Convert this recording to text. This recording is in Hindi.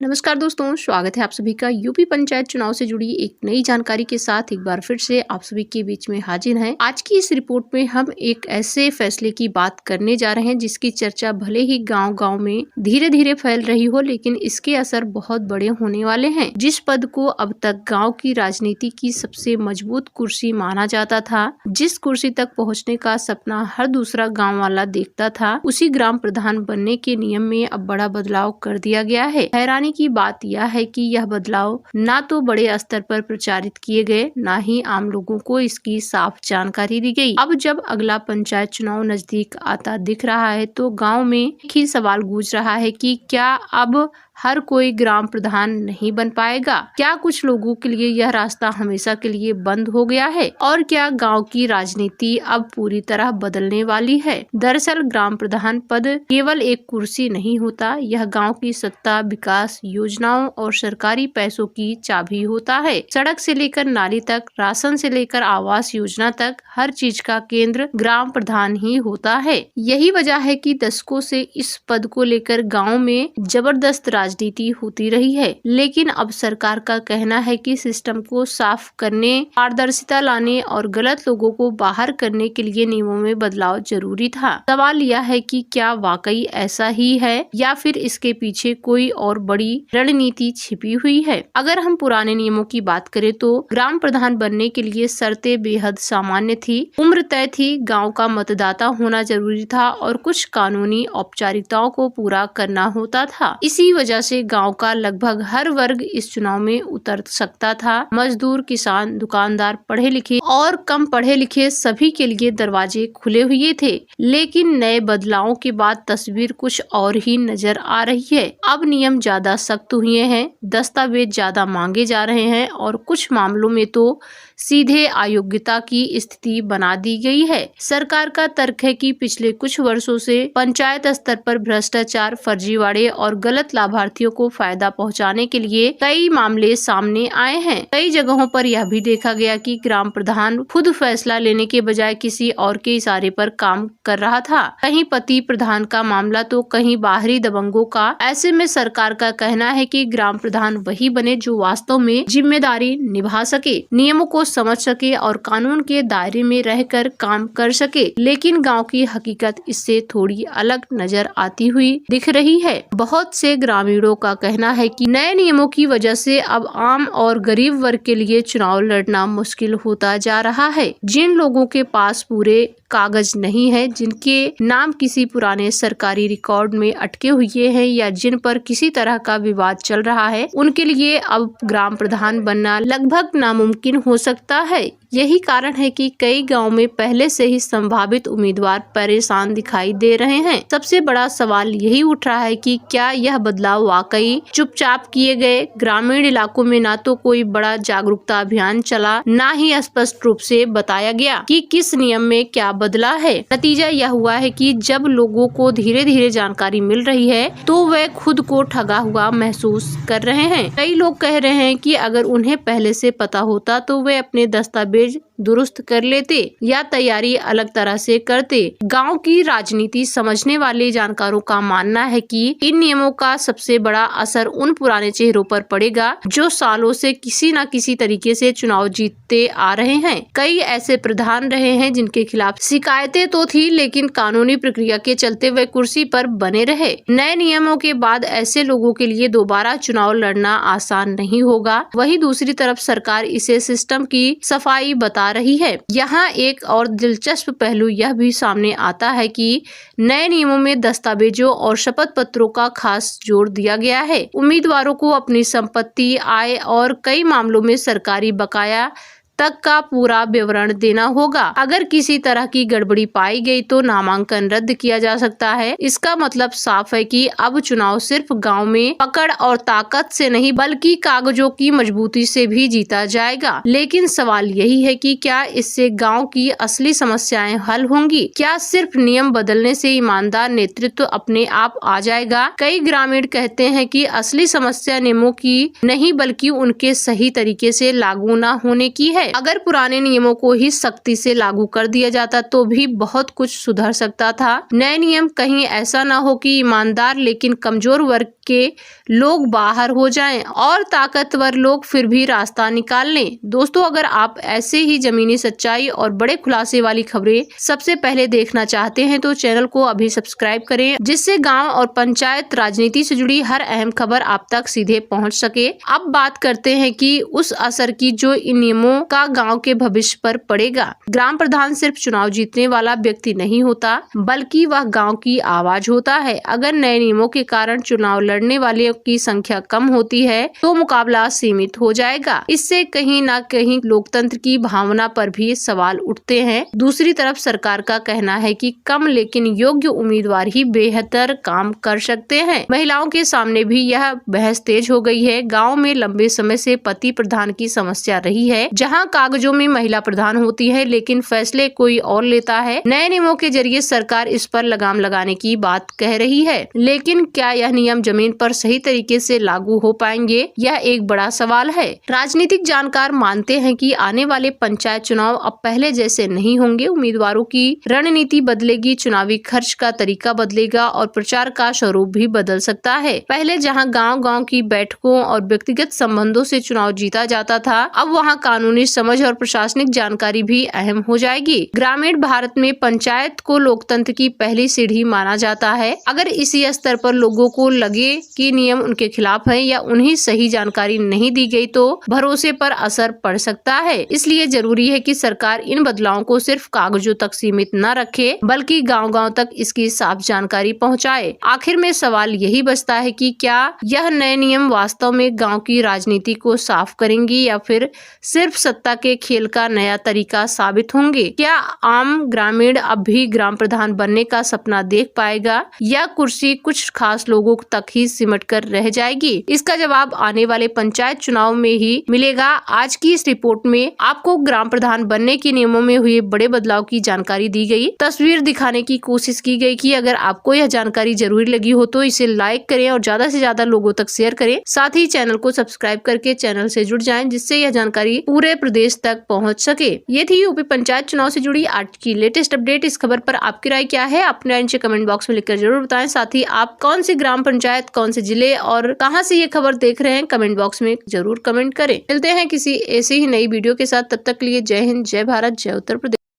नमस्कार दोस्तों, स्वागत है आप सभी का यूपी पंचायत चुनाव से जुड़ी एक नई जानकारी के साथ एक बार फिर से आप सभी के बीच में हाजिर हैं। आज की इस रिपोर्ट में हम एक ऐसे फैसले की बात करने जा रहे हैं जिसकी चर्चा भले ही गांव-गांव में धीरे धीरे फैल रही हो, लेकिन इसके असर बहुत बड़े होने वाले हैं। जिस पद को अब तक गाँव की राजनीति की सबसे मजबूत कुर्सी माना जाता था, जिस कुर्सी तक पहुँचने का सपना हर दूसरा गाँव वाला देखता था, उसी ग्राम प्रधान बनने के नियम में अब बड़ा बदलाव कर दिया गया है। हैरानी की बात यह है कि यह बदलाव ना तो बड़े स्तर पर प्रचारित किए गए, ना ही आम लोगों को इसकी साफ जानकारी दी गई। अब जब अगला पंचायत चुनाव नजदीक आता दिख रहा है तो गांव में एक ही सवाल गूंज रहा है कि क्या अब हर कोई ग्राम प्रधान नहीं बन पाएगा? क्या कुछ लोगों के लिए यह रास्ता हमेशा के लिए बंद हो गया है? और क्या गांव की राजनीति अब पूरी तरह बदलने वाली है? दरअसल ग्राम प्रधान पद केवल एक कुर्सी नहीं होता, यह गांव की सत्ता, विकास योजनाओं और सरकारी पैसों की चाबी होता है। सड़क से लेकर नाली तक, राशन से लेकर आवास योजना तक, हर चीज का केंद्र ग्राम प्रधान ही होता है। यही वजह है कि दशकों से इस पद को लेकर गाँव में जबरदस्त राजनीति होती रही है, लेकिन अब सरकार का कहना है कि सिस्टम को साफ करने, पारदर्शिता लाने और गलत लोगों को बाहर करने के लिए नियमों में बदलाव जरूरी था। सवाल यह है कि क्या वाकई ऐसा ही है या फिर इसके पीछे कोई और बड़ी रणनीति छिपी हुई है? अगर हम पुराने नियमों की बात करें तो ग्राम प्रधान बनने के लिए शर्तें बेहद सामान्य थी। उम्र तय थी, गाँव का मतदाता होना जरूरी था और कुछ कानूनी औपचारिकताओं को पूरा करना होता था। इसी वजह से गांव का लगभग हर वर्ग इस चुनाव में उतर सकता था। मजदूर, किसान, दुकानदार, पढ़े लिखे और कम पढ़े लिखे सभी के लिए दरवाजे खुले हुए थे। लेकिन नए बदलावों के बाद तस्वीर कुछ और ही नजर आ रही है। अब नियम ज्यादा सख्त हुए हैं, दस्तावेज ज्यादा मांगे जा रहे हैं और कुछ मामलों में तो सीधे अयोग्यता की स्थिति बना दी गई है। सरकार का तर्क है कि पिछले कुछ वर्षों से पंचायत स्तर पर भ्रष्टाचार, फर्जीवाड़े और गलत लाभार्थियों को फायदा पहुंचाने के लिए कई मामले सामने आए हैं। कई जगहों पर यह भी देखा गया कि ग्राम प्रधान खुद फैसला लेने के बजाय किसी और के इशारे पर काम कर रहा था। कहीं पति प्रधान का मामला तो कहीं बाहरी दबंगों का। ऐसे में सरकार का कहना है कि ग्राम प्रधान वही बने जो वास्तव में जिम्मेदारी निभा सके, नियमों को समझ सके और कानून के दायरे में रहकर काम कर सके। लेकिन गांव की हकीकत इससे थोड़ी अलग नजर आती हुई दिख रही है। बहुत से ग्रामीणों का कहना है कि नए नियमों की वजह से अब आम और गरीब वर्ग के लिए चुनाव लड़ना मुश्किल होता जा रहा है। जिन लोगों के पास पूरे कागज नहीं है, जिनके नाम किसी पुराने सरकारी रिकॉर्ड में अटके हुए हैं या जिन पर किसी तरह का विवाद चल रहा है, उनके लिए अब ग्राम प्रधान बनना लगभग नामुमकिन हो सकता है। यही कारण है कि कई गांव में पहले से ही संभावित उम्मीदवार परेशान दिखाई दे रहे हैं। सबसे बड़ा सवाल यही उठ रहा है कि क्या यह बदलाव वाकई चुपचाप किए गए? ग्रामीण इलाकों में ना तो कोई बड़ा जागरूकता अभियान चला, ना ही स्पष्ट रूप से बताया गया कि किस नियम में क्या बदला है। नतीजा यह हुआ है कि जब लोगों को धीरे धीरे जानकारी मिल रही है तो वे खुद को ठगा हुआ महसूस कर रहे हैं। कई लोग कह रहे हैं कि अगर उन्हें पहले से पता होता तो वे अपने दस्तावेज दुरुस्त कर लेते या तैयारी अलग तरह से करते। गांव की राजनीति समझने वाले जानकारों का मानना है कि इन नियमों का सबसे बड़ा असर उन पुराने चेहरों पर पड़ेगा जो सालों से किसी न किसी तरीके से चुनाव जीतते आ रहे हैं। कई ऐसे प्रधान रहे हैं जिनके खिलाफ शिकायतें तो थी, लेकिन कानूनी प्रक्रिया के चलते वे कुर्सी पर बने रहे। नए नियमों के बाद ऐसे लोगों के लिए दोबारा चुनाव लड़ना आसान नहीं होगा। वहीं दूसरी तरफ सरकार इसे सिस्टम की सफाई बता रही है। यहाँ एक और दिलचस्प पहलू यह भी सामने आता है कि नए नियमों में दस्तावेजों और शपथ पत्रों का खास जोर दिया गया है। उम्मीदवारों को अपनी संपत्ति, आय और कई मामलों में सरकारी बकाया तक का पूरा विवरण देना होगा। अगर किसी तरह की गड़बड़ी पाई गई तो नामांकन रद्द किया जा सकता है। इसका मतलब साफ है कि अब चुनाव सिर्फ गांव में पकड़ और ताकत से नहीं बल्कि कागजों की मजबूती से भी जीता जाएगा। लेकिन सवाल यही है कि क्या इससे गांव की असली समस्याएं हल होंगी? क्या सिर्फ नियम बदलने से ईमानदार नेतृत्व अपने आप आ जाएगा? कई ग्रामीण कहते हैं कि असली समस्या नियमों की नहीं बल्कि उनके सही तरीके से लागू न होने की है। है। अगर पुराने नियमों को ही सख्ती से लागू कर दिया जाता तो भी बहुत कुछ सुधर सकता था। नए नियम कहीं ऐसा ना हो कि ईमानदार लेकिन कमजोर वर्ग के लोग बाहर हो जाएं और ताकतवर लोग फिर भी रास्ता निकाल लें। दोस्तों, अगर आप ऐसे ही जमीनी सच्चाई और बड़े खुलासे वाली खबरें सबसे पहले देखना चाहते हैं तो चैनल को अभी सब्सक्राइब करें, जिससे गांव और पंचायत राजनीति से जुड़ी हर अहम खबर आप तक सीधे पहुंच सके। अब बात करते हैं कि उस असर की जो इन नियमों का गांव के भविष्य पर पड़ेगा। ग्राम प्रधान सिर्फ चुनाव जीतने वाला व्यक्ति नहीं होता, बल्कि वह गाँव की आवाज होता है। अगर नए नियमों के कारण चुनाव लड़ने वाले की संख्या कम होती है तो मुकाबला सीमित हो जाएगा। इससे कहीं ना कहीं लोकतंत्र की भावना पर भी सवाल उठते हैं। दूसरी तरफ सरकार का कहना है कि कम लेकिन योग्य उम्मीदवार ही बेहतर काम कर सकते हैं। महिलाओं के सामने भी यह बहस तेज हो गई है। गांव में लंबे समय से पति प्रधान की समस्या रही है, जहां कागजों में महिला प्रधान होती है लेकिन फैसले कोई और लेता है। नए नियमों के जरिए सरकार इस पर लगाम लगाने की बात कह रही है, लेकिन क्या यह नियम जमीन पर सही तरीके से लागू हो पाएंगे, यह एक बड़ा सवाल है। राजनीतिक जानकार मानते हैं कि आने वाले पंचायत चुनाव अब पहले जैसे नहीं होंगे। उम्मीदवारों की रणनीति बदलेगी, चुनावी खर्च का तरीका बदलेगा और प्रचार का स्वरूप भी बदल सकता है। पहले जहां गांव-गांव की बैठकों और व्यक्तिगत संबंधों से चुनाव जीता जाता था, अब वहां कानूनी समझ और प्रशासनिक जानकारी भी अहम हो जाएगी। ग्रामीण भारत में पंचायत को लोकतंत्र की पहली सीढ़ी माना जाता है। अगर इसी स्तर पर लोगों को लगे कि नियम उनके खिलाफ है या उन्हें सही जानकारी नहीं दी गई तो भरोसे पर असर पड़ सकता है। इसलिए जरूरी है कि सरकार इन बदलावों को सिर्फ कागजों तक सीमित न रखे, बल्कि गांव-गांव तक इसकी साफ जानकारी पहुंचाए। आखिर में सवाल यही बचता है कि क्या यह नए नियम वास्तव में गांव की राजनीति को साफ करेंगी या फिर सिर्फ सत्ता के खेल का नया तरीका साबित होंगे। क्या आम ग्रामीण अब भी ग्राम प्रधान बनने का सपना देख पाएगा या कुर्सी कुछ खास लोगों तक ही सिमट कर रह जाएगी? इसका जवाब आने वाले पंचायत चुनाव में ही मिलेगा। आज की इस रिपोर्ट में आपको ग्राम प्रधान बनने के नियमों में हुए बड़े बदलाव की जानकारी दी गई, तस्वीर दिखाने की कोशिश की गई कि अगर आपको यह जानकारी जरूरी लगी हो तो इसे लाइक करें और ज्यादा से ज्यादा लोगों तक शेयर करें। साथ ही चैनल को सब्सक्राइब करके चैनल से जुड़ जाएं, जिससे यह जानकारी पूरे प्रदेश तक पहुंच सके। ये थी यूपी पंचायत चुनाव से जुड़ी आज की लेटेस्ट अपडेट। इस खबर पर आपकी राय क्या है, अपने नीचे कमेंट बॉक्स में लिखकर जरूर बताएं। साथ ही आप कौन सी ग्राम पंचायत, कौन से जिले और कहां से ये खबर देख रहे हैं, कमेंट बॉक्स में जरूर कमेंट करें। मिलते हैं किसी ऐसे ही नई वीडियो के साथ, तब तक के लिए जय हिंद, जय भारत, जय उत्तर प्रदेश।